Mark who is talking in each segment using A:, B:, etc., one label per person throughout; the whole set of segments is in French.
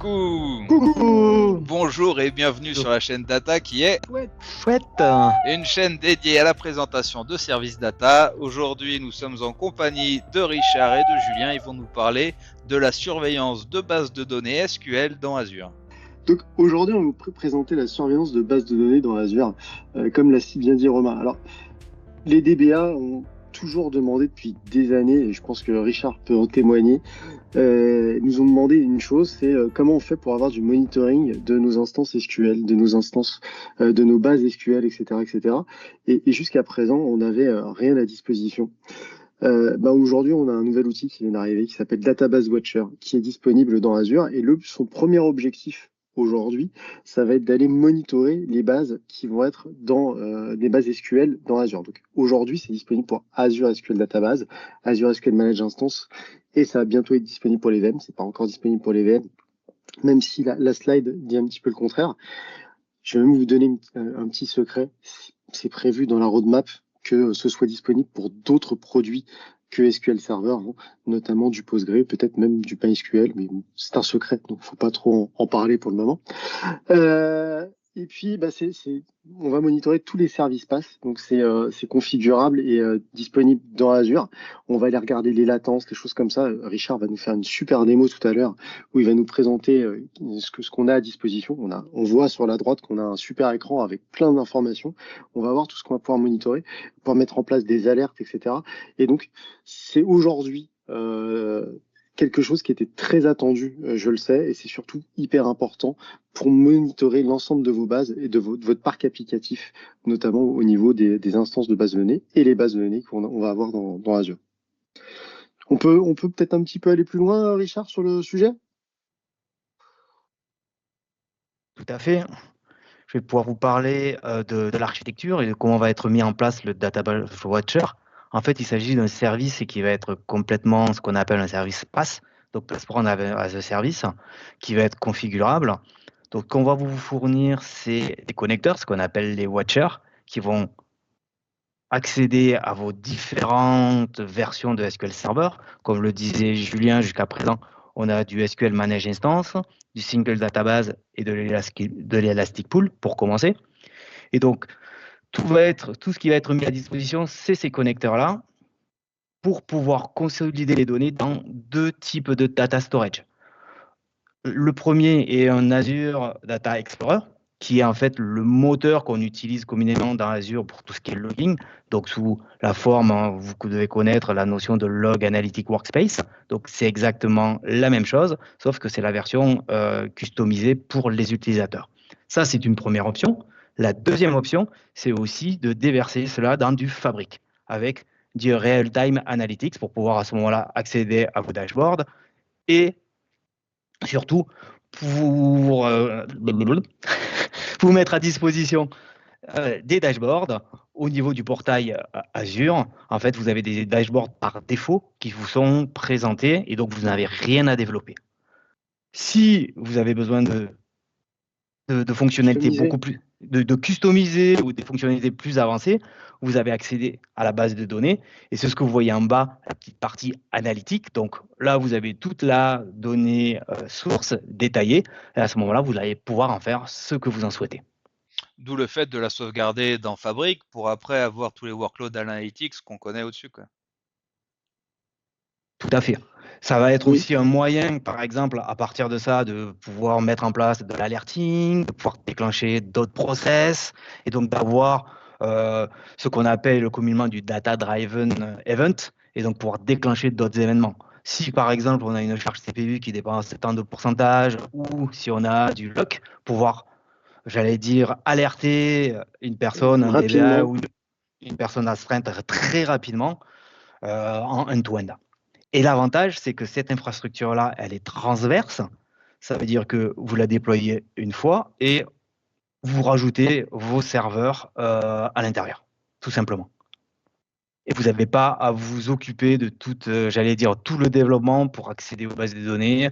A: Coucou,
B: Coucou.
A: bonjour et bienvenue sur la chaîne Data qui est
B: Chouette.
A: une chaîne dédiée à la présentation de services data. Aujourd'hui, nous sommes en compagnie de Richard et de Julien. Ils vont nous parler de la surveillance de bases de données SQL dans Azure.
C: Donc aujourd'hui, on va vous présenter la surveillance de bases de données dans Azure, comme l'a si bien dit Romain. Alors, les DBA ont toujours demandé depuis des années, et je pense que Richard peut en témoigner, nous ont demandé une chose, c'est comment on fait pour avoir du monitoring de nos instances SQL, de nos instances, de nos bases SQL, etc., etc. Et jusqu'à présent, on n'avait rien à disposition. Aujourd'hui, on a un nouvel outil qui vient d'arriver qui s'appelle Database Watcher, qui est disponible dans Azure. Et son premier objectif aujourd'hui, ça va être d'aller monitorer les bases qui vont être dans des bases SQL dans Azure. Donc aujourd'hui, c'est disponible pour Azure SQL Database, Azure SQL Managed Instance, et ça va bientôt être disponible pour les VM. C'est pas encore disponible pour les VM, même si la slide dit un petit peu le contraire. Je vais même vous donner un petit secret. C'est prévu dans la roadmap que ce soit disponible pour d'autres produits que SQL Server, hein, notamment du Postgre, peut-être même du PySQL, mais c'est un secret, donc faut pas trop en parler pour le moment. Et puis, on va monitorer tous les services PaaS, donc c'est configurable et disponible dans Azure. On va aller regarder les latences, les choses comme ça. Richard va nous faire une super démo tout à l'heure où il va nous présenter ce qu'on a à disposition. On voit sur la droite qu'on a un super écran avec plein d'informations. On va voir tout ce qu'on va pouvoir monitorer, pouvoir mettre en place des alertes, etc. Et donc, c'est aujourd'hui quelque chose qui était très attendu, je le sais, et c'est surtout hyper important pour monitorer l'ensemble de vos bases et de votre parc applicatif, notamment au niveau des instances de bases de données et les bases de données qu'on va avoir dans Azure. On peut peut-être un petit peu aller plus loin, Richard, sur le sujet?
B: Tout à fait. Je vais pouvoir vous parler de l'architecture et de comment va être mis en place le Database Watcher. En fait, il s'agit d'un service qui va être complètement ce qu'on appelle un service PaaS, donc Platform as a Service, qui va être configurable. Donc, ce qu'on va vous fournir, c'est des connecteurs, ce qu'on appelle les Watchers, qui vont accéder à vos différentes versions de SQL Server. Comme le disait Julien jusqu'à présent, on a du SQL Managed Instance, du Single Database et de l'Elastic Pool pour commencer. Et donc, tout ce qui va être mis à disposition, c'est ces connecteurs-là pour pouvoir consolider les données dans deux types de data storage. Le premier est un Azure Data Explorer, qui est en fait le moteur qu'on utilise communément dans Azure pour tout ce qui est logging. Donc, sous la forme, hein, vous devez connaître la notion de Log Analytic Workspace. Donc, c'est exactement la même chose, sauf que c'est la version customisée pour les utilisateurs. Ça, c'est une première option. La deuxième option, c'est aussi de déverser cela dans du Fabric, avec du Real-Time Analytics pour pouvoir à ce moment-là accéder à vos dashboards et surtout pour vous mettre à disposition des dashboards au niveau du portail Azure. En fait, vous avez des dashboards par défaut qui vous sont présentés et donc vous n'avez rien à développer. Si vous avez besoin de fonctionnalités beaucoup plus, de customiser ou des fonctionnalités plus avancées, vous avez accédé à la base de données et c'est ce que vous voyez en bas, la petite partie analytique. Donc là, vous avez toute la donnée source détaillée et à ce moment-là, vous allez pouvoir en faire ce que vous en souhaitez.
A: D'où le fait de la sauvegarder dans Fabric pour après avoir tous les workloads analytics qu'on connaît au-dessus, quoi.
B: Tout à fait. Ça va être
C: Oui.
B: aussi un moyen, par exemple, à partir de ça, de pouvoir mettre en place de l'alerting, de pouvoir déclencher d'autres process, et donc d'avoir ce qu'on appelle communément du data-driven event, et donc pouvoir déclencher d'autres événements. Si par exemple on a une charge CPU qui dépasse tant de pourcentage, ou si on a du lock, pouvoir, j'allais dire, alerter une personne, un DBA
C: Rapidement.
B: ou une personne astreinte très rapidement en end-to-end. Et l'avantage, c'est que cette infrastructure-là, elle est transverse. Ça veut dire que vous la déployez une fois et vous rajoutez vos serveurs à l'intérieur, tout simplement. Et vous n'avez pas à vous occuper de tout, j'allais dire, tout le développement pour accéder aux bases de données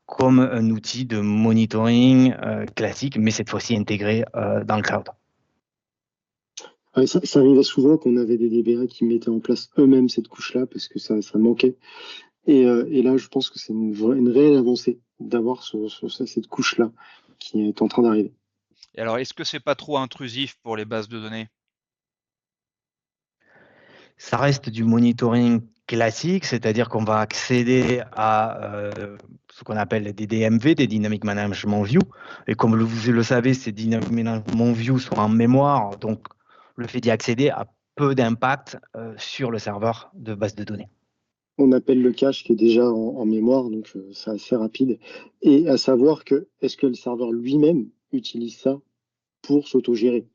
B: comme un outil de monitoring classique, mais cette fois-ci intégré dans le cloud.
C: Ouais, ça arrivait souvent qu'on avait des DBA qui mettaient en place eux-mêmes cette couche-là parce que ça manquait. Et là, je pense que c'est une réelle avancée d'avoir cette couche-là qui est en train d'arriver.
A: Et alors, est-ce que c'est pas trop intrusif pour les bases de données?
B: Ça reste du monitoring classique, c'est-à-dire qu'on va accéder à ce qu'on appelle des DMV, des Dynamic Management View. Et comme vous le savez, ces Dynamic Management View sont en mémoire, donc le fait d'y accéder a peu d'impact sur le serveur de base de données.
C: On appelle le cache qui est déjà en mémoire, donc c'est assez rapide. Et à savoir que est-ce que le serveur lui-même utilise ça pour s'autogérer?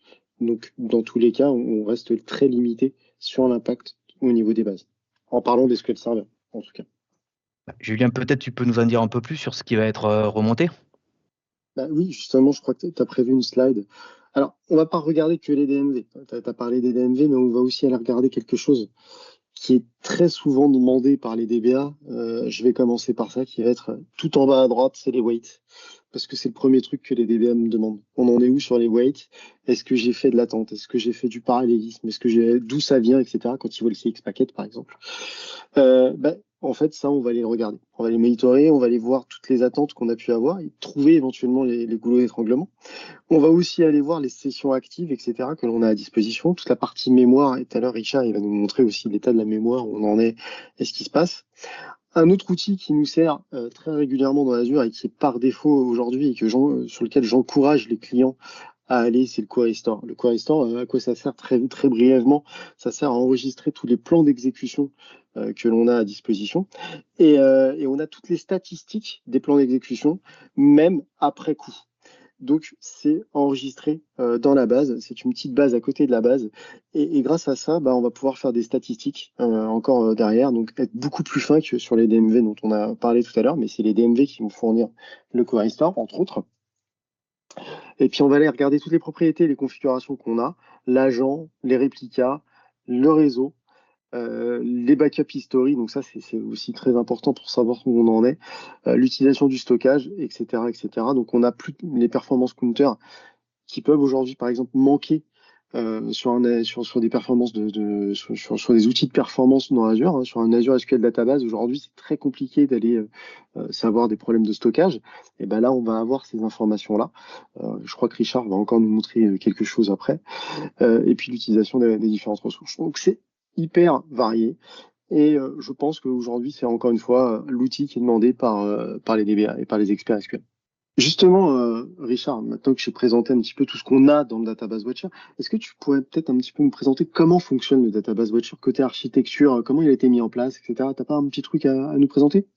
C: Donc, dans tous les cas, on reste très limité sur l'impact au niveau des bases. En parlant des SQL Server, en tout cas.
B: Julien, peut-être tu peux nous en dire un peu plus sur ce qui va être remonté?
C: Bah oui, justement, je crois que tu as prévu une slide. Alors, on va pas regarder que les DMV. Tu as parlé des DMV, mais on va aussi aller regarder quelque chose qui est très souvent demandé par les DBA. Je vais commencer par ça, qui va être tout en bas à droite, c'est les weights. Parce que c'est le premier truc que les DBA me demandent. On en est où sur les weights? Est-ce que j'ai fait de l'attente? Est-ce que j'ai fait du parallélisme? D'où ça vient, etc. Quand ils voient le CX packet, par exemple. En fait, ça, on va aller le regarder. On va les monitorer, on va aller voir toutes les attentes qu'on a pu avoir et trouver éventuellement les goulots d'étranglement. On va aussi aller voir les sessions actives, etc., que l'on a à disposition. Toute la partie mémoire, et tout à l'heure, Richard, il va nous montrer aussi l'état de la mémoire, où on en est et ce qui se passe. Un autre outil qui nous sert très régulièrement dans Azure et qui est par défaut aujourd'hui et sur lequel j'encourage les clients à aller, c'est le Query Store. Le Query Store, à quoi ça sert très, très brièvement? Ça sert à enregistrer tous les plans d'exécution que l'on a à disposition. Et on a toutes les statistiques des plans d'exécution, même après coup. Donc, c'est enregistré dans la base. C'est une petite base à côté de la base. Et grâce à ça, on va pouvoir faire des statistiques encore derrière. Donc, être beaucoup plus fin que sur les DMV dont on a parlé tout à l'heure. Mais c'est les DMV qui vont fournir le Query Store, entre autres. Et puis, on va aller regarder toutes les propriétés et les configurations qu'on a. L'agent, les réplicas, le réseau. Les backups history, donc ça c'est aussi très important pour savoir où on en est, l'utilisation du stockage, etc., etc. Donc on a plus les performances counter qui peuvent aujourd'hui par exemple manquer sur des performances sur des outils de performance dans Azure, hein. Sur un Azure SQL Database, aujourd'hui c'est très compliqué d'aller savoir des problèmes de stockage. Et ben là on va avoir ces informations-là. Je crois que Richard va encore nous montrer quelque chose après. Et puis l'utilisation des différentes ressources. Donc c'est hyper varié. Et je pense qu'aujourd'hui, c'est encore une fois l'outil qui est demandé par les DBA et par les experts SQL. Justement, Richard, maintenant que j'ai présenté un petit peu tout ce qu'on a dans le Database Watcher, est-ce que tu pourrais peut-être un petit peu me présenter comment fonctionne le Database Watcher côté architecture, comment il a été mis en place, etc. T'as pas un petit truc à nous présenter?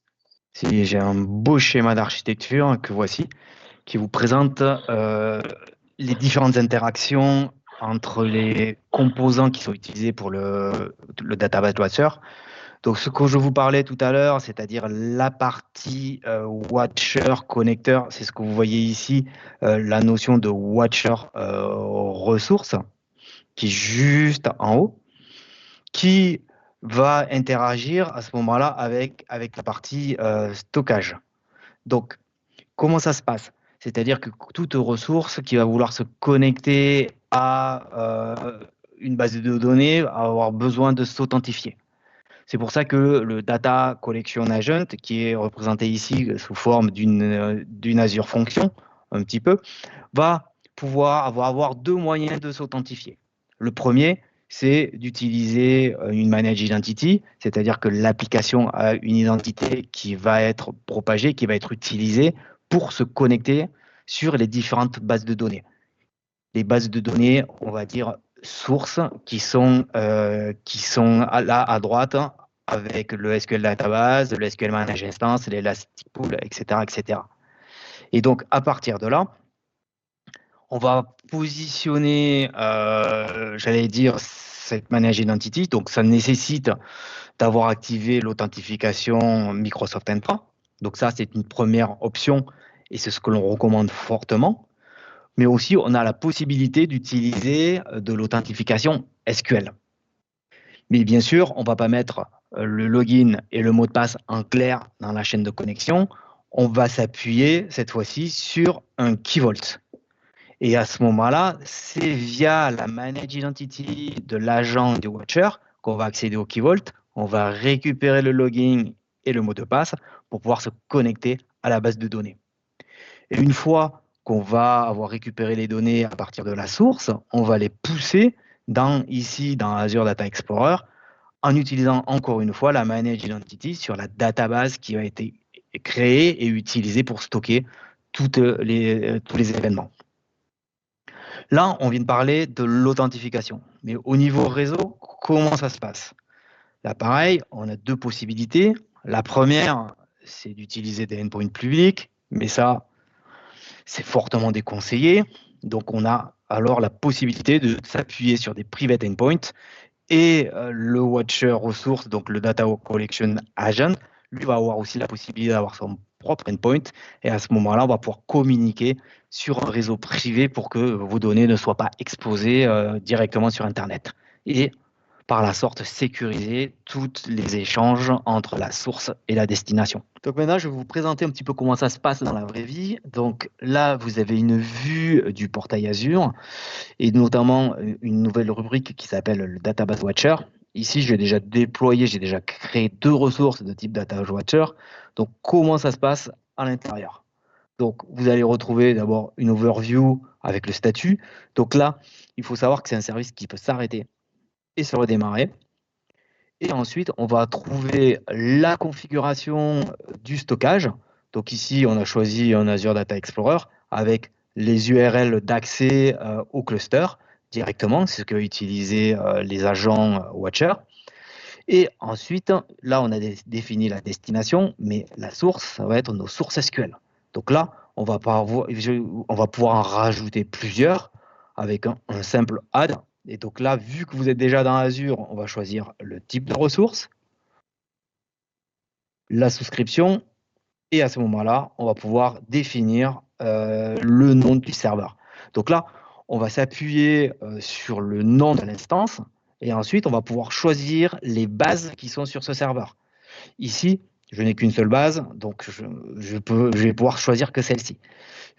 B: Si j'ai un beau schéma d'architecture que voici, qui vous présente les différentes interactions entre les composants qui sont utilisés pour le Database Watcher. Donc, ce que je vous parlais tout à l'heure, c'est-à-dire la partie Watcher connecteur, c'est ce que vous voyez ici, la notion de Watcher ressource, qui est juste en haut, qui va interagir à ce moment-là avec la partie stockage. Donc, comment ça se passe? C'est-à-dire que toute ressource qui va vouloir se connecter à une base de données va avoir besoin de s'authentifier. C'est pour ça que le Data Collection Agent, qui est représenté ici sous forme d'une Azure Function, un petit peu, va pouvoir avoir deux moyens de s'authentifier. Le premier, c'est d'utiliser une Managed Identity, c'est-à-dire que l'application a une identité qui va être propagée, qui va être utilisée pour se connecter sur les différentes bases de données. Les bases de données, on va dire, sources qui sont là à droite avec le SQL Database, le SQL Managed Instance, l'Elastic Pool, etc., etc. Et donc, à partir de là, on va positionner, j'allais dire, cette Managed Identity. Donc, ça nécessite d'avoir activé l'authentification Microsoft Entra. Donc, ça, c'est une première option et c'est ce que l'on recommande fortement. Mais aussi, on a la possibilité d'utiliser de l'authentification SQL. Mais bien sûr, on ne va pas mettre le login et le mot de passe en clair dans la chaîne de connexion. On va s'appuyer cette fois-ci sur un Key Vault. Et à ce moment-là, c'est via la Managed Identity de l'agent du Watcher qu'on va accéder au Key Vault. On va récupérer le login et le mot de passe pour pouvoir se connecter à la base de données. Et une fois qu'on va avoir récupéré les données à partir de la source, on va les pousser ici dans Azure Data Explorer en utilisant encore une fois la Managed Identity sur la database qui a été créée et utilisée pour stocker tous les événements. Là, on vient de parler de l'authentification. Mais au niveau réseau, comment ça se passe? Là, pareil, on a deux possibilités. La première, c'est d'utiliser des endpoints publics, mais ça, c'est fortement déconseillé. Donc, on a alors la possibilité de s'appuyer sur des private endpoints et le Watcher ressource, donc le Data Collection Agent, lui va avoir aussi la possibilité d'avoir son propre endpoint. Et à ce moment-là, on va pouvoir communiquer sur un réseau privé pour que vos données ne soient pas exposées directement sur Internet. Et par la sorte sécuriser tous les échanges entre la source et la destination. Donc maintenant, je vais vous présenter un petit peu comment ça se passe dans la vraie vie. Donc là, vous avez une vue du portail Azure et notamment une nouvelle rubrique qui s'appelle le Database Watcher. Ici, j'ai déjà déployé, j'ai déjà créé 2 ressources de type Database Watcher. Donc, comment ça se passe à l'intérieur? Donc, vous allez retrouver d'abord une overview avec le statut. Donc là, il faut savoir que c'est un service qui peut s'arrêter et se redémarrer. Et ensuite, on va trouver la configuration du stockage. Donc ici, on a choisi un Azure Data Explorer avec les URL d'accès au cluster directement, c'est ce que utilisaient les agents Watcher. Et ensuite, là, on a défini la destination, mais la source, ça va être nos sources SQL. Donc là, on va pouvoir en rajouter plusieurs avec un simple add. Et donc là, vu que vous êtes déjà dans Azure, on va choisir le type de ressource, la souscription, et à ce moment-là, on va pouvoir définir le nom du serveur. Donc là, on va s'appuyer sur le nom de l'instance et ensuite, on va pouvoir choisir les bases qui sont sur ce serveur. Ici, je n'ai qu'une seule base, donc je vais pouvoir choisir que celle-ci.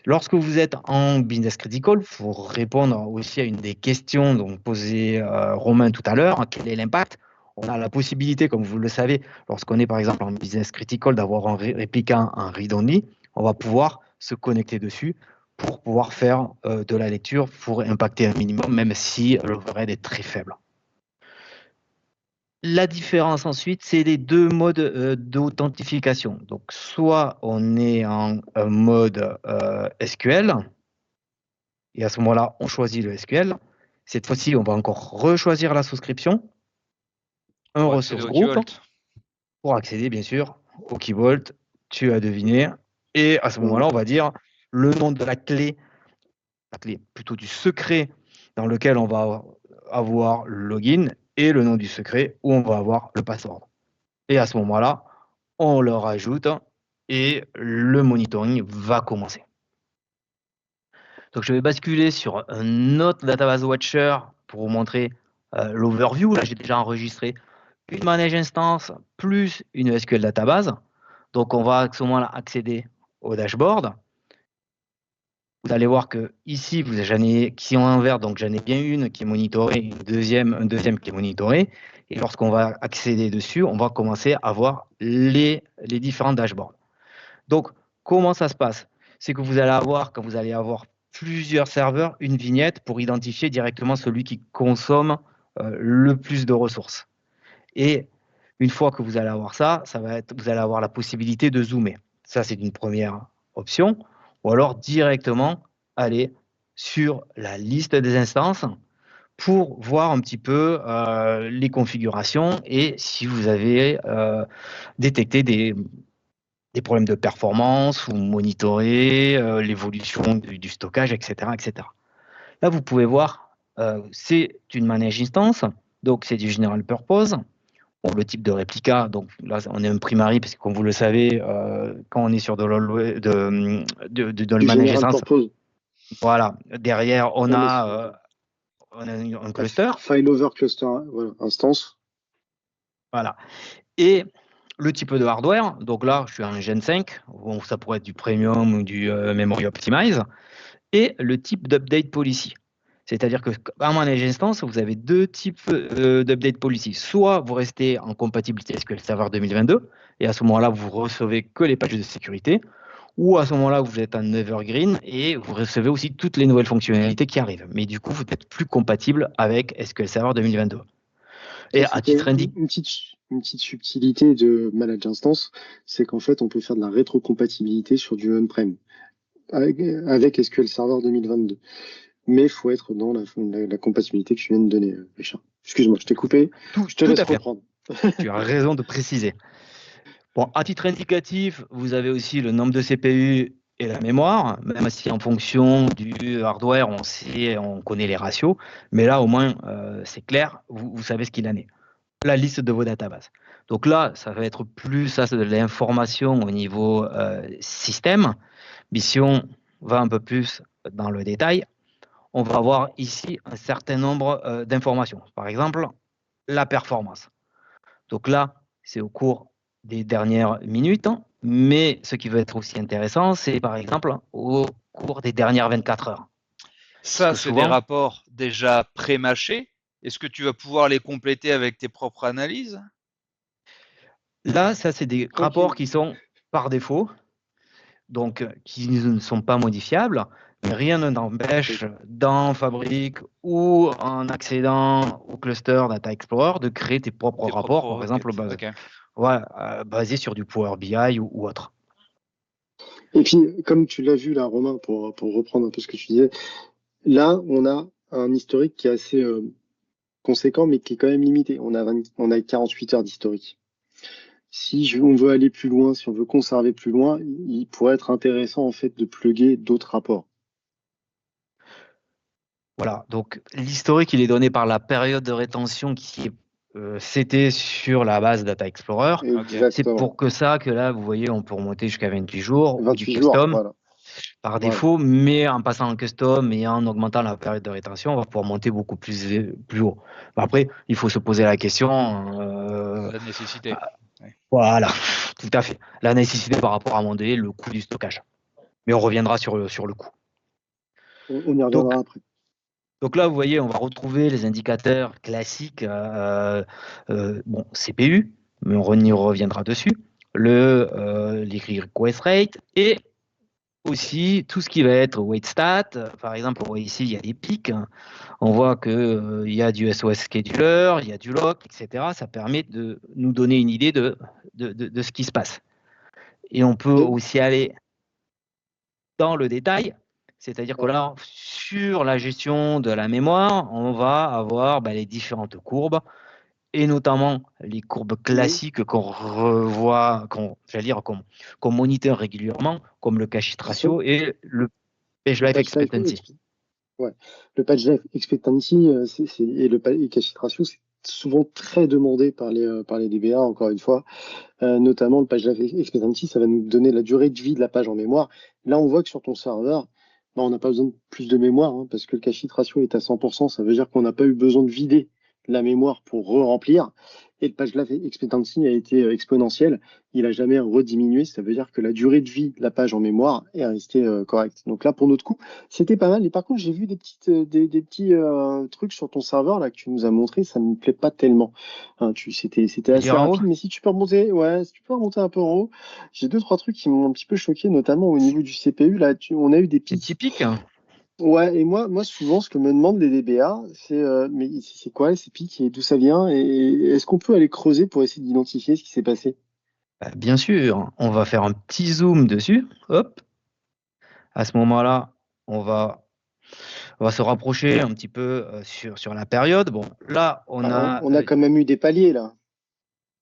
B: Lorsque vous êtes en business critical, pour répondre aussi à une des questions donc posées Romain tout à l'heure, quel est l'impact? On a la possibilité, comme vous le savez, lorsqu'on est par exemple en business critical, d'avoir un répliquant en read-only, on va pouvoir se connecter dessus pour pouvoir faire de la lecture pour impacter un minimum, même si l'overhead est très faible. La différence ensuite, c'est les 2 modes d'authentification. Donc, soit on est en mode SQL, et à ce moment-là, on choisit le SQL. Cette fois-ci, on va encore rechoisir la souscription, un
A: Pour accéder
B: ressource
A: au
B: groupe,
A: Key-Vault.
B: pour accéder bien sûr au Key Vault, tu as deviné. Et à ce moment-là, on va dire le nom de la clé plutôt du secret dans lequel on va avoir le login et le nom du secret où on va avoir le password. Et à ce moment-là, on le rajoute et le monitoring va commencer. Donc, je vais basculer sur un autre Database Watcher pour vous montrer l'overview. Là, j'ai déjà enregistré une manage instance plus une SQL Database. Donc, on va à ce moment-là accéder au dashboard. Vous allez voir que ici, j'en ai qui sont en vert, donc j'en ai bien une qui est monitorée, un deuxième qui est monitoré. Et lorsqu'on va accéder dessus, on va commencer à voir les différents dashboards. Donc, comment ça se passe? C'est que vous allez avoir, quand vous allez avoir plusieurs serveurs, une vignette pour identifier directement celui qui consomme le plus de ressources. Et une fois que vous allez avoir ça, vous allez avoir la possibilité de zoomer. Ça, c'est une première option. Ou alors directement aller sur la liste des instances pour voir un petit peu les configurations et si vous avez détecté des problèmes de performance ou monitorer l'évolution du stockage, etc., etc. Là, vous pouvez voir, c'est une manage instance, donc c'est du general purpose. Bon, le type de réplica, donc là, on est un primary, parce que comme vous le savez, quand on est sur de manage instance, voilà, derrière, on a un cluster.
C: File over cluster, hein, voilà, instance.
B: Voilà. Et le type de hardware, donc là, je suis en Gen 5, bon, ça pourrait être du Premium ou du Memory Optimize, et le type d'update policy. C'est-à-dire que en manage instance, vous avez deux types d'update policy. Soit vous restez en compatibilité SQL Server 2022, et à ce moment-là, vous recevez que les patchs de sécurité, ou à ce moment-là, vous êtes en evergreen et vous recevez aussi toutes les nouvelles fonctionnalités qui arrivent. Mais du coup, vous n'êtes plus compatible avec SQL Server 2022. Et
C: Ça,
B: à
C: c'était
B: titre indiqué,
C: une petite subtilité de Manage Instance, c'est qu'en fait, on peut faire de la rétrocompatibilité sur du on-prem avec SQL Server 2022. Mais il faut être dans la compatibilité que tu viens de donner, Richard. Excuse-moi, je t'ai coupé. Je te
B: tout
C: laisse
B: à fait,
C: reprendre.
B: tu as raison de préciser. Bon, à titre indicatif, vous avez aussi le nombre de CPU et la mémoire, même si en fonction du hardware, on sait, on connaît les ratios, mais là au moins c'est clair, vous savez ce qu'il en est. La liste de vos databases. Donc là, ça va être plus ça, c'est de l'information au niveau système. Mais si on va un peu plus dans le détail, on va avoir ici un certain nombre d'informations. Par exemple, la performance. Donc là, c'est au cours des dernières minutes, hein, mais ce qui va être aussi intéressant, c'est par exemple au cours des dernières 24 heures. Parce
A: Ça,
B: que
A: c'est des
B: souvent,
A: rapports déjà pré-mâchés. Est-ce que tu vas pouvoir les compléter avec tes propres analyses?
B: là, ça, c'est des rapports
C: Tranquille.
B: qui sont par défaut, donc qui ne sont pas modifiables, mais rien ne t'empêche dans Fabric ou en accédant au cluster Data Explorer de créer tes propres
A: Tes
B: rapports,
A: propres
B: par exemple
A: requêtes. Ok.
B: basés sur du Power BI ou autre.
C: Et puis, comme tu l'as vu là, Romain, pour reprendre un peu ce que tu disais, là, on a un historique qui est assez conséquent, mais qui est quand même limité. On a 48 heures d'historique. Si on veut aller plus loin, si on veut conserver plus loin, il pourrait être intéressant en fait de plugger d'autres rapports.
B: Voilà, donc l'historique, il est donné par la période de rétention qui est c'était sur la base Data Explorer.
A: Ok.
B: C'est
C: Exactement.
B: pour que ça que là, vous voyez, on peut remonter jusqu'à 28 jours ou du
C: 28 jours,
B: custom
C: voilà.
B: par
C: Voilà.
B: défaut, mais en passant en custom et en augmentant la période de rétention, on va pouvoir monter beaucoup plus haut. Après, il faut se poser la question,
A: La nécessité. Ouais.
B: voilà, tout à fait, la nécessité par rapport à un moment donné, le coût du stockage. Mais on reviendra sur le coût.
C: On y
B: Donc,
C: reviendra après.
B: Donc là, vous voyez, on va retrouver les indicateurs classiques, bon, CPU, mais on y reviendra dessus, les request rate et aussi tout ce qui va être wait stat. Par exemple, on voit ici, il y a des pics. On voit qu'il y a du SOS scheduler, il y a du lock, etc. Ça permet de nous donner une idée de ce qui se passe. Et on peut
C: Et-
B: aussi aller dans le détail, c'est-à-dire que
C: ouais.
B: là, sur la gestion de la mémoire, on va avoir les différentes courbes, et notamment les courbes
C: Oui,
B: classiques qu'on revoit, j'allais dire, qu'on moniteur régulièrement, comme le cache hit
C: bien sûr.
B: ratio et le page
C: Le
B: life
C: patch life,
B: expectancy.
C: ouais. Le patch life expectancy et le cache ratio, c'est souvent très demandé par les DBA, encore une fois. Notamment le page life expectancy, ça va nous donner la durée de vie de la page en mémoire. Là, on voit que sur ton serveur, bah, on n'a pas besoin de plus de mémoire, hein, parce que le cache hit ratio est à 100%. Ça veut dire qu'on n'a pas eu besoin de vider la mémoire pour re-remplir. Et le page life expectancy a été exponentiel. Il n'a jamais rediminué. Ça veut dire que la durée de vie de la page en mémoire est restée correcte. Donc là, pour notre coup, c'était pas mal. Et par contre, j'ai vu des petits trucs sur ton serveur là que tu nous as montré. Ça ne me plaît pas tellement. Hein, c'était
B: Je veux
C: assez
B: dire en haut,
C: rapide, mais si tu peux remonter, ouais, si tu peux remonter un peu en haut, j'ai deux, trois trucs qui m'ont un petit peu choqué, notamment au niveau du CPU. Là, on a eu des
B: c'est
C: pics.
B: typique.
C: Ouais, et moi, souvent, ce que me demandent les DBA, c'est mais c'est quoi ces pics et d'où ça vient? Et est-ce qu'on peut aller creuser pour essayer d'identifier ce qui s'est passé?
B: Bien sûr, on va faire un petit zoom dessus. Hop. À ce moment-là, on va, on va se rapprocher un petit peu sur la période. Bon, là, on
C: Alors,
B: a,
C: on a quand même eu des paliers là.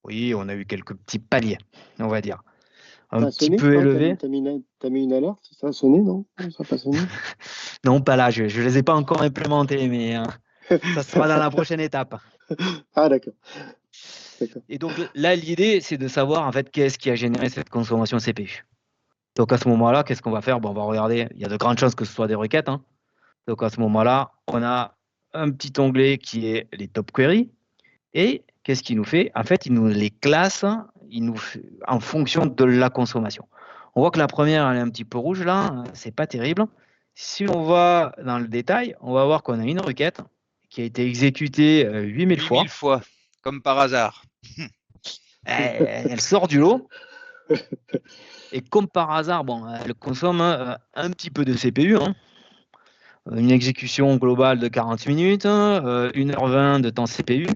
B: oui, on a eu quelques petits paliers, on va dire. Un
C: Ça a
B: petit
C: sonné,
B: peu
C: hein,
B: élevé.
C: t'as mis une alerte, ça a sonné, non? Non, ça n'a pas sonné.
B: Non, pas là, je ne les ai pas encore implémentés, mais ça sera dans la prochaine étape.
C: Ah, d'accord, d'accord.
B: Et donc là, l'idée, c'est de savoir en fait qu'est-ce qui a généré cette consommation CPU. Donc à ce moment-là, qu'est-ce qu'on va faire? Bon, on va regarder, il y a de grandes chances que ce soit des requêtes, hein. Donc à ce moment-là, on a un petit onglet qui est les top queries. Et qu'est-ce qu'il nous fait? En fait, il nous les classe en fonction de la consommation. On voit que la première, elle est un petit peu rouge là, c'est pas terrible. Si on va dans le détail, on va voir qu'on a une requête qui a été exécutée 8000 fois.
A: 8000 fois, comme par hasard.
B: Elle sort du lot. Et comme par hasard, elle consomme un petit peu de CPU. Hein. Une exécution globale de 40 minutes, 1h20 de temps CPU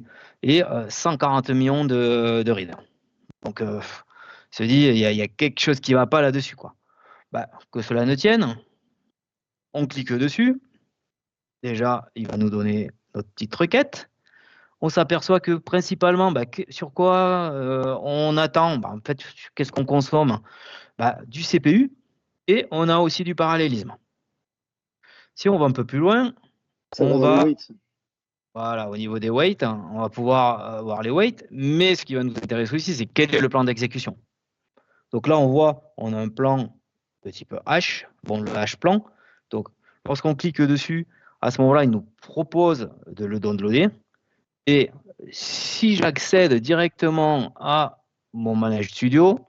B: et 140 millions de reads. Donc, se dit, il y a quelque chose qui ne va pas là-dessus, quoi. Que cela ne tienne, on clique dessus. Déjà, il va nous donner notre petite requête. On s'aperçoit que principalement, sur quoi on attend, en fait, qu'est-ce qu'on consomme? Du CPU et on a aussi du parallélisme. Si on va un peu plus loin,
C: Ça va dans les weights.
B: Voilà, au niveau des weights, on va pouvoir voir les weights, mais ce qui va nous intéresser aussi, c'est quel est le plan d'exécution. Donc là, on a un plan de type H, le H-plan. Donc, lorsqu'on clique dessus, à ce moment-là, il nous propose de le downloader. Et si j'accède directement à mon Manage Studio,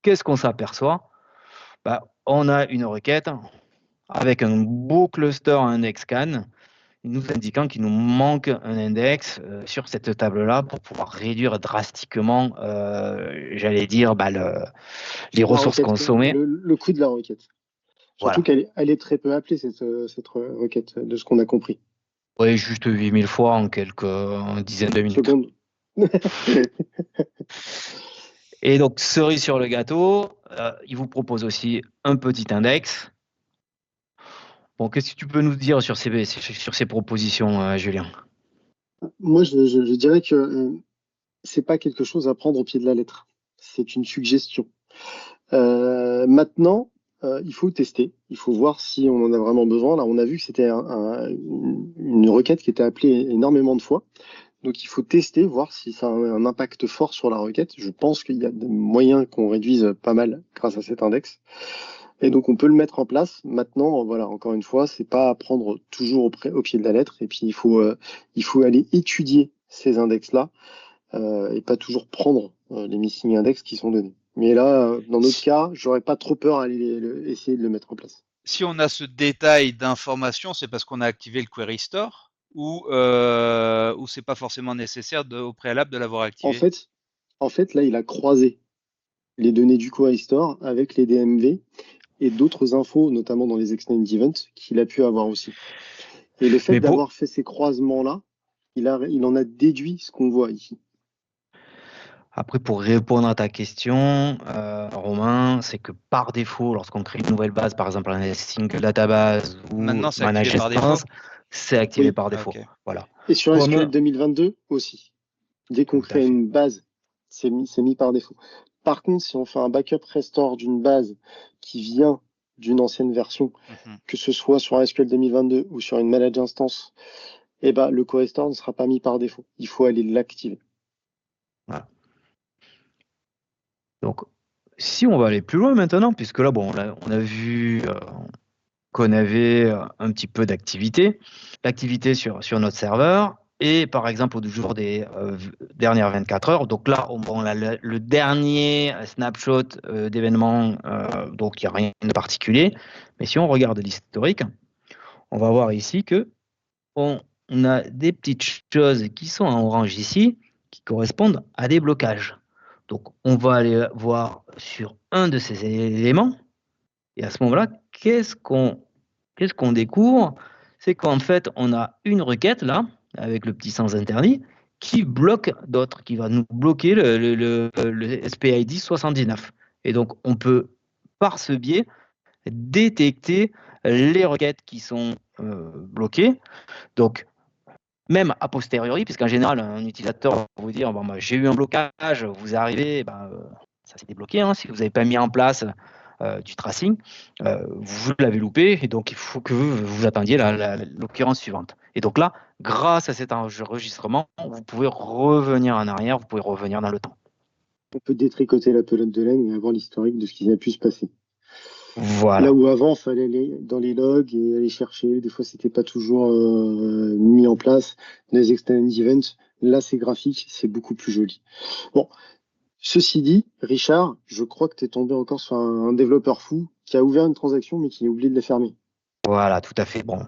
B: qu'est-ce qu'on s'aperçoit? On a une requête avec un beau cluster index scan nous indiquant qu'il nous manque un index sur cette table-là pour pouvoir réduire drastiquement, j'allais dire, les ressources consommées.
C: Le coût de la requête. Surtout qu'elle est très peu appelée, cette requête, de ce qu'on a compris.
B: Oui, juste 8000 fois en dizaines de minutes.
C: Secondes.
B: Et donc, cerise sur le gâteau, il vous propose aussi un petit index. Bon, qu'est-ce que tu peux nous dire sur ces propositions, Julien?
C: Moi, je dirais que c'est pas quelque chose à prendre au pied de la lettre. C'est une suggestion. Maintenant, il faut tester. Il faut voir si on en a vraiment besoin. Là, on a vu que c'était une requête qui était appelée énormément de fois. Donc, il faut tester, voir si ça a un impact fort sur la requête. Je pense qu'il y a des moyens qu'on réduise pas mal grâce à cet index. Et donc, on peut le mettre en place. Maintenant, voilà, encore une fois, c'est pas à prendre toujours au pied de la lettre. Et puis, il faut aller étudier ces index-là et pas toujours prendre les missing index qui sont donnés. Mais là, dans notre cas, j'aurais pas trop peur à aller essayer de le mettre en place.
A: Si on a ce détail d'information, c'est parce qu'on a activé le Query Store ou c'est pas forcément nécessaire au préalable de l'avoir activé?
C: En fait, là, il a croisé les données du Query Store avec les DMV et d'autres infos, notamment dans les Extended Events, qu'il a pu avoir aussi. Et le fait d'avoir fait ces croisements-là, il en a déduit ce qu'on voit ici.
B: Après, pour répondre à ta question, Romain, c'est que par défaut, lorsqu'on crée une nouvelle base, par exemple un single database ou
A: Maintenant, c'est
B: Manage
A: activé par défaut.
B: Instance, c'est activé par défaut.
A: Okay.
B: Voilà.
C: Et sur SQL 2022 aussi. Dès qu'on crée une base, c'est mis par défaut. Par contre, si on fait un backup restore d'une base qui vient d'une ancienne version, que ce soit sur un SQL 2022 ou sur une Manage Instance, le co-restore ne sera pas mis par défaut. Il faut aller l'activer.
B: Voilà. Donc, si on va aller plus loin maintenant, puisque là, on a vu qu'on avait un petit peu d'activité, l'activité sur notre serveur, et par exemple au jour des dernières 24 heures, donc là, on a le dernier snapshot d'événements, donc il n'y a rien de particulier, mais si on regarde l'historique, on va voir ici que on a des petites choses qui sont en orange ici, qui correspondent à des blocages. Donc on va aller voir sur un de ces éléments, et à ce moment-là, qu'est-ce qu'on découvre? C'est qu'en fait, on a une requête là, avec le petit sens interdit, qui bloque d'autres, qui va nous bloquer le SPID 79. Et donc, on peut, par ce biais, détecter les requêtes qui sont bloquées. Donc, même a posteriori, puisqu'en général, un utilisateur va vous dire j'ai eu un blocage, vous arrivez, ça s'est débloqué. Hein, si vous n'avez pas mis en place du tracing, vous l'avez loupé, et donc il faut que vous attendiez l'occurrence suivante. Et donc là, grâce à cet enregistrement, vous pouvez revenir en arrière, vous pouvez revenir dans le temps.
C: On peut détricoter la pelote de laine et avoir l'historique de ce qui a pu se passer.
B: Voilà.
C: Là où avant, il fallait aller dans les logs et aller chercher. Des fois, c'était pas toujours mis en place. Les extended events, là, c'est graphique, c'est beaucoup plus joli. Bon, ceci dit, Richard, je crois que tu es tombé encore sur un développeur fou qui a ouvert une transaction mais qui a oublié de la fermer.
B: Voilà, tout à fait. Bon,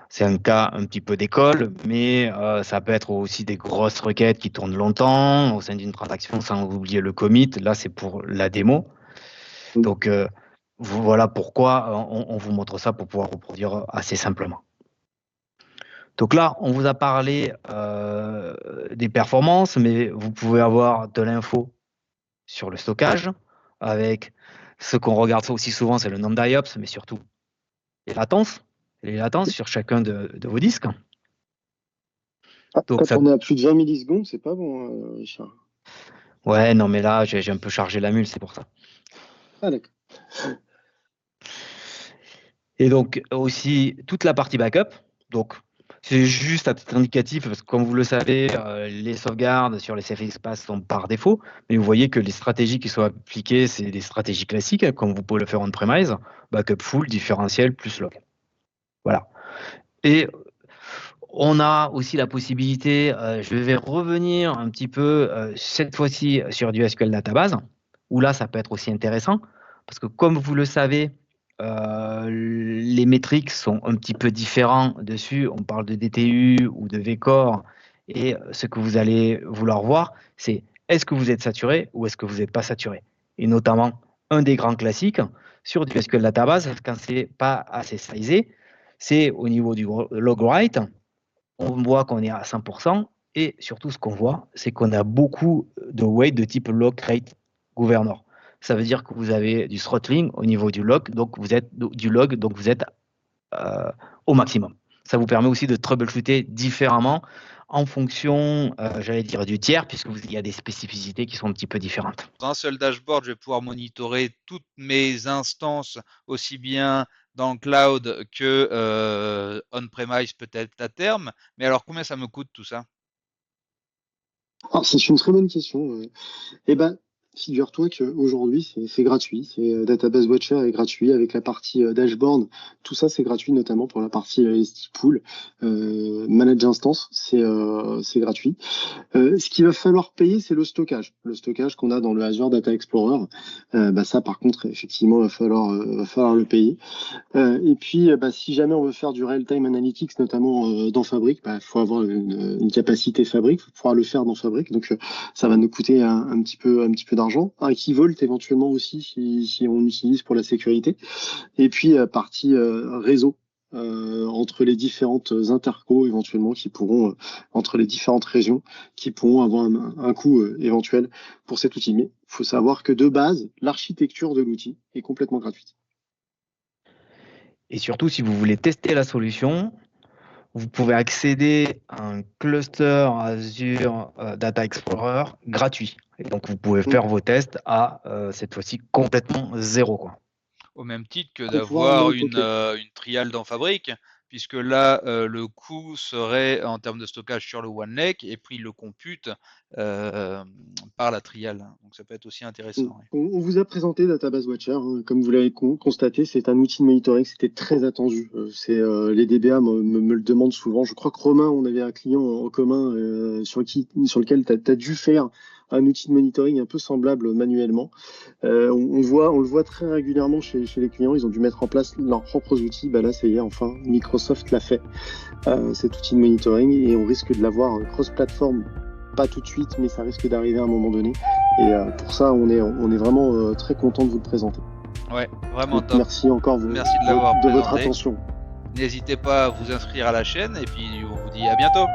B: c'est un cas un petit peu d'école, mais ça peut être aussi des grosses requêtes qui tournent longtemps au sein d'une transaction, sans oublier le commit. Là, c'est pour la démo.
C: Mm.
B: Donc, voilà pourquoi on vous montre ça pour pouvoir reproduire assez simplement. Donc là, on vous a parlé des performances, mais vous pouvez avoir de l'info sur le stockage, avec ce qu'on regarde aussi souvent, c'est le nombre d'IOPS, mais surtout les latences sur chacun de vos disques.
C: Ah,
B: Donc
C: quand
B: ça,
C: on est à plus de 20 millisecondes, c'est pas bon, Richard.
B: ouais, non, mais là, j'ai un peu chargé la mule, c'est pour ça.
C: Ah, d'accord.
B: Et donc aussi toute la partie backup. Donc c'est juste à titre indicatif, parce que comme vous le savez, les sauvegardes sur les CFX Pass sont par défaut, mais vous voyez que les stratégies qui sont appliquées, c'est des stratégies classiques, hein, comme vous pouvez le faire on-premise, backup full, différentiel, plus log. Voilà. Et on a aussi la possibilité, je vais revenir un petit peu cette fois-ci sur du SQL Database, où là, ça peut être aussi intéressant, parce que comme vous le savez, les métriques sont un petit peu différents dessus. On parle de DTU ou de VCore, et ce que vous allez vouloir voir, c'est est-ce que vous êtes saturé ou est-ce que vous n'êtes pas saturé. Et notamment, un des grands classiques sur du SQL Database, quand c'est pas assez sizé, c'est au niveau du log write. On voit qu'on est à 100%, et surtout ce qu'on voit, c'est qu'on a beaucoup de weight de type log rate governor. Ça veut dire que vous avez du throttling au niveau du log, donc vous êtes au maximum. Ça vous permet aussi de troubleshooter différemment en fonction, j'allais dire, du tiers, puisqu'il y a des spécificités qui sont un petit peu différentes.
A: Dans un seul dashboard, je vais pouvoir monitorer toutes mes instances, aussi bien dans le cloud que on-premise peut-être à terme. Mais alors, combien ça me coûte tout ça?
C: Ah, c'est une très bonne question. Eh ben, figure-toi qu'aujourd'hui, c'est gratuit. Database Watcher est gratuit avec la partie dashboard. Tout ça, c'est gratuit, notamment pour la partie ST Pool. Manage Instance, c'est gratuit. Ce qu'il va falloir payer, c'est le stockage. Le stockage qu'on a dans le Azure Data Explorer. Ça, par contre, effectivement, va falloir le payer. Et puis, si jamais on veut faire du real-time analytics, notamment dans Fabric, il faut avoir une capacité Fabric, il faut pouvoir le faire dans Fabric. Donc, ça va nous coûter un petit peu d'argent. Un Keyvault éventuellement aussi, si on l'utilise pour la sécurité. Et puis, partie réseau. Entre les différentes intercos éventuellement qui pourront, entre les différentes régions, qui pourront avoir un coût éventuel pour cet outil. Mais il faut savoir que de base, l'architecture de l'outil est complètement gratuite.
B: Et surtout, si vous voulez tester la solution, vous pouvez accéder à un cluster Azure Data Explorer gratuit. Et donc, vous pouvez faire vos tests à, cette fois-ci, complètement zéro, quoi.
A: Au même titre que
C: Pour pouvoir aller
A: d'avoir
C: en poker.
A: une trial dans Fabric, puisque là, le coût serait en termes de stockage sur le OneLake et puis le compute par la trial. Donc ça peut être aussi intéressant. Ouais.
C: On vous a présenté Database Watcher, hein. Comme vous l'avez constaté, c'est un outil de monitoring, c'était très attendu. Les DBA me le demandent souvent. Je crois que Romain, on avait un client en commun sur lequel tu as dû faire un outil de monitoring un peu semblable manuellement. On le voit très régulièrement chez les clients, ils ont dû mettre en place leurs propres outils. Là, ça y est, enfin, Microsoft l'a fait, cet outil de monitoring, et on risque de l'avoir cross-platform. Pas tout de suite, mais ça risque d'arriver à un moment donné. Et pour ça, on est vraiment très content de vous le présenter.
A: Ouais, vraiment
C: Donc,
A: top.
C: merci encore
A: Merci de l'avoir
C: de votre
A: présenté.
C: attention.
A: N'hésitez pas à vous inscrire à la chaîne et puis on vous dit à bientôt.